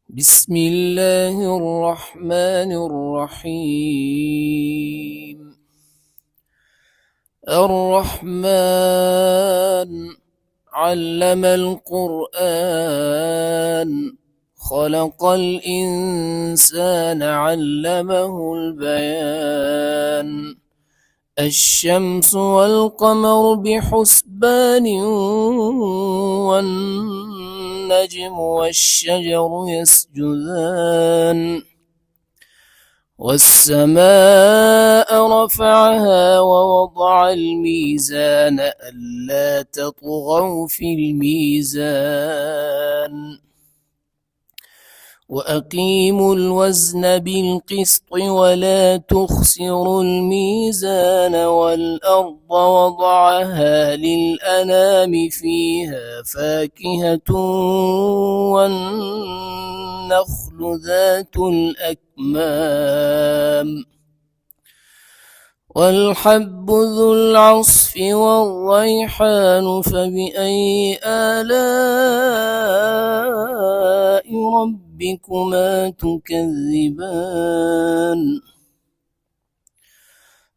بسم الله الرحمن الرحيم. الرحمن علم القرآن، خلق الإنسان علمه البيان. الشمس والقمر بحسبان، والنجم والشجر يسجدان. والسماء رفعها ووضع الميزان ألا تطغوا في الميزان. وأقيموا الوزن بالقسط ولا تخسروا الميزان. والأرض وضعها للأنام فيها فاكهة والنخل ذات الأكمام والحب ذو العصف والريحان. فبأي آلاء ربكما تكذبان؟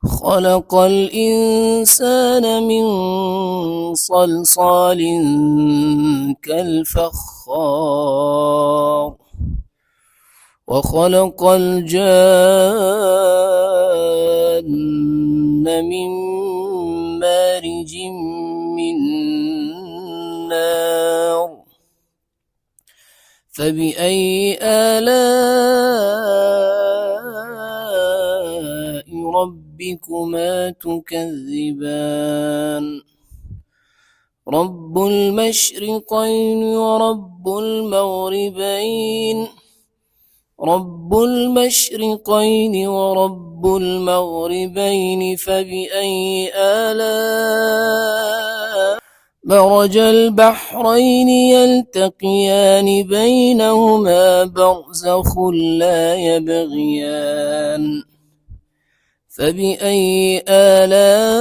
خلق الإنسان من صلصال كالفخار، وخلق الجان من مارج من نار. فبأي آلاء ربكما تكذبان؟ رب المشرقين ورب المغربين. رب المشرقين ورب المغربين. فبأي آلاء مرج البحرين يلتقيان بينهما برزخ لا يبغيان. فبأي آلاء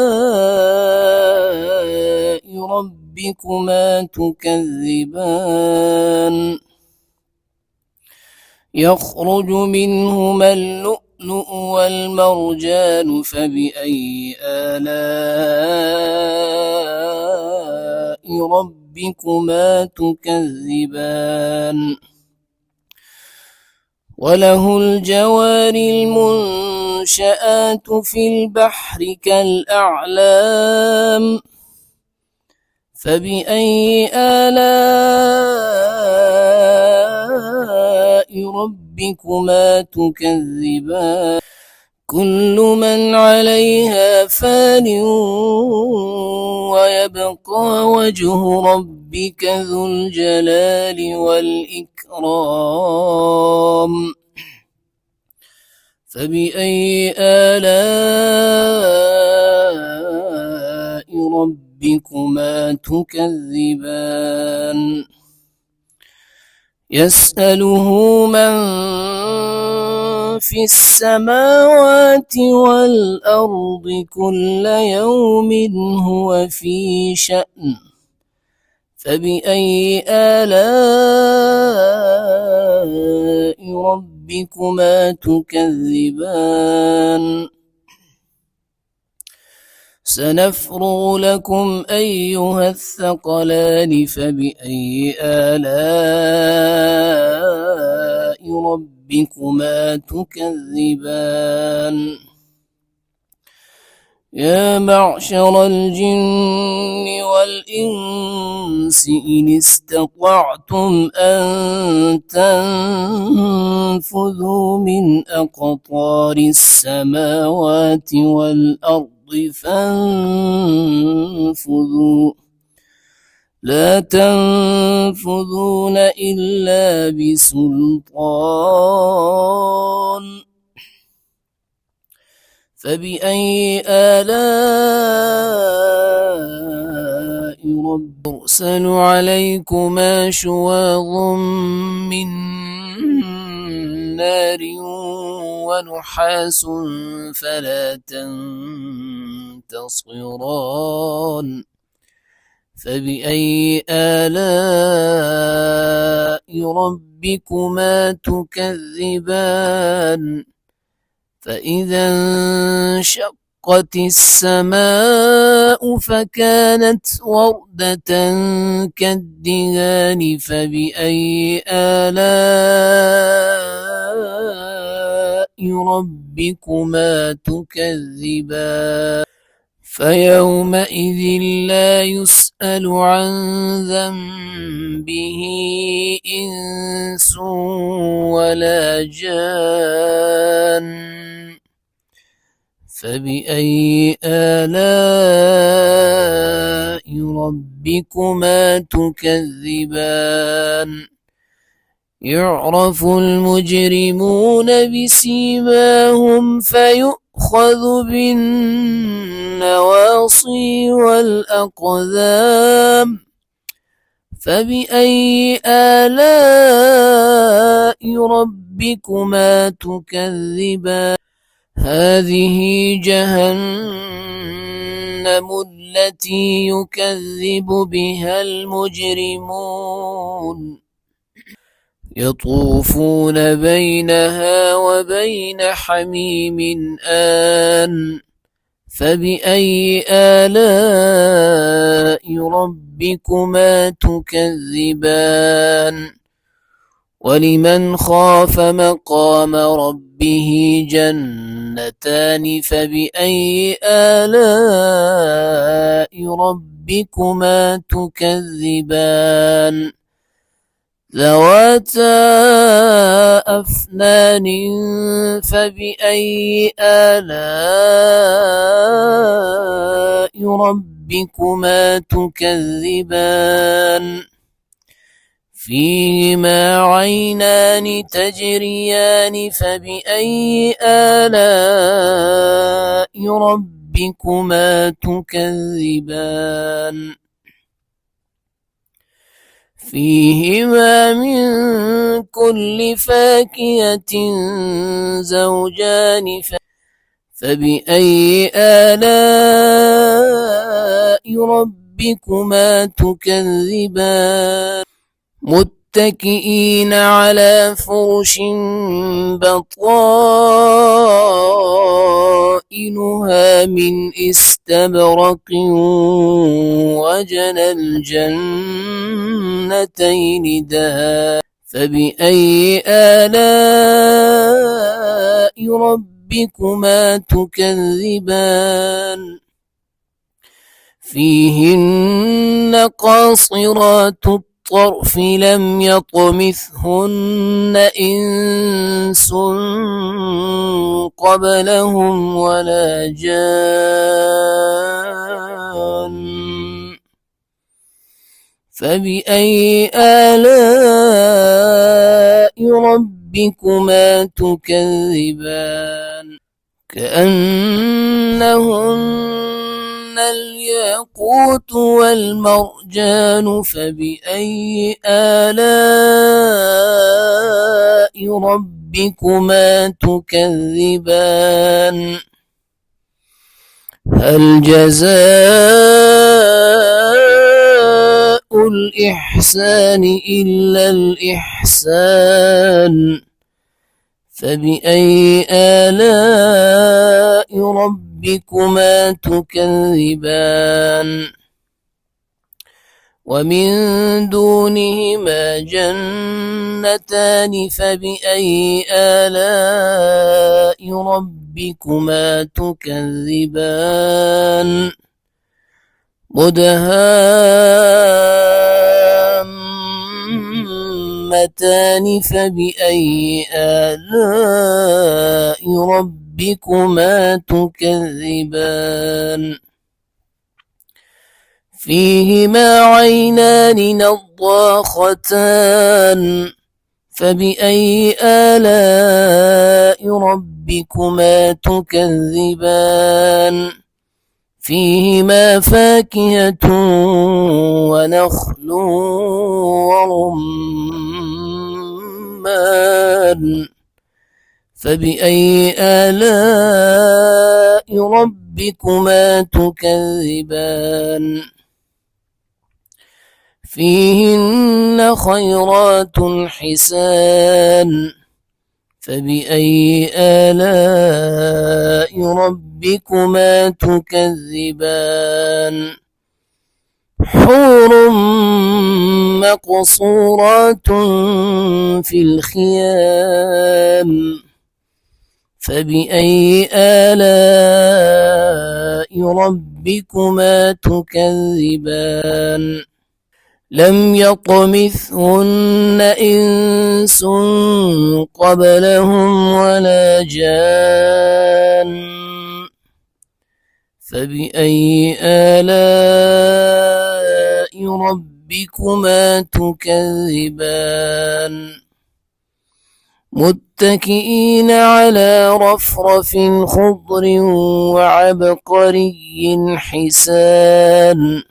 ربكما تكذبان؟ يخرج منهما اللؤلؤ والمرجان. فبأي آلاء ربكما تكذبان؟ وله الجوار المنشآت في البحر كالأعلام. فبأي آلاء ربكما تكذبان؟ كل من عليها فان ويبقى وجه ربك ذو الجلال والإكرام. فبأي آلاء ربكما تكذبان؟ يسأله من في السماوات والأرض كل يوم هو في شأن. فبأي آلاء ربكما تكذبان؟ سنفرغ لكم أيها الثقلان. فبأي آلاء ربكما تكذبان؟ يا معشر الجن والإنس إن استطعتم أن تنفذوا من أقطار السماوات والأرض فانفذوا، لا تنفذون إلا بسلطان. فبأي آلاء ربكما يرسل عليكما شواظ من نار ونحاس فلا تنتصران. فبأي آلاء ربكما تكذبان فإذا انشقت السماء فكانت وردة كالدهان فبأي آلاء ربكما تكذبان فيومئذ لا يسأل عن ذنبه إنس ولا جان فبأي آلاء ربكما تكذبان يعرف المجرمون بسيماهم فيؤخذ بالنواصي والأقدام فبأي آلاء ربكما تكذبان هذه جهنم التي يكذب بها المجرمون يطوفون بينها وبين حميم آن فبأي آلاء ربكما تكذبان ولمن خاف مقام ربه جنتان فبأي آلاء ربكما تكذبان ذواتا أفنان فبأي آلاء ربكما تكذبان فيهما عينان تجريان فبأي آلاء ربكما تكذبان فيهما من كل فاكهة زوجان فبأي آلاء ربكما تكذبان متكئين على فرش بطائنها من استبرق وجنى الجنتين دان فبأي آلاء ربكما تكذبان فيهن قاصرات الطرف لم يطمثهن إنس قبلهم ولا جان فبأي آلاء ربكما تكذبان كأنهن الياقوت والمرجان فبأي آلاء ربكما تكذبان هل جزاء الإحسان إلا الإحسان فبأي آلاء ربكما تكذبان ومن دونهما جنتان فبأي آلاء ربكما تكذبان مدهامتان فبأي آلاء ربكما تكذبان فيهما عينان نضاختان فبأي آلاء ربكما تكذبان فيهما فاكهة ونخل ورمان فبأي آلاء ربكما تكذبان فيهن خيرات حسان فبأي آلاء ربكما تكذبان حور مقصورات في الخيام فبأي آلاء ربكما تكذبان لم يطمثهن إنس قبلهم ولا جان فبأي آلاء ربكما تكذبان متكئين على رفرف خضر وعبقري حسان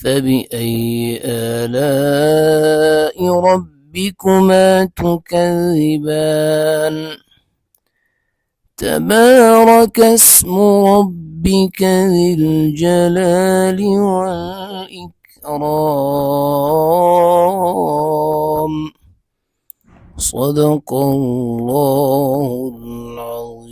فبأي آلاء ربكما تكذبان تبارك اسم ربك ذي الجلال والإكرام صدق الله العظيم.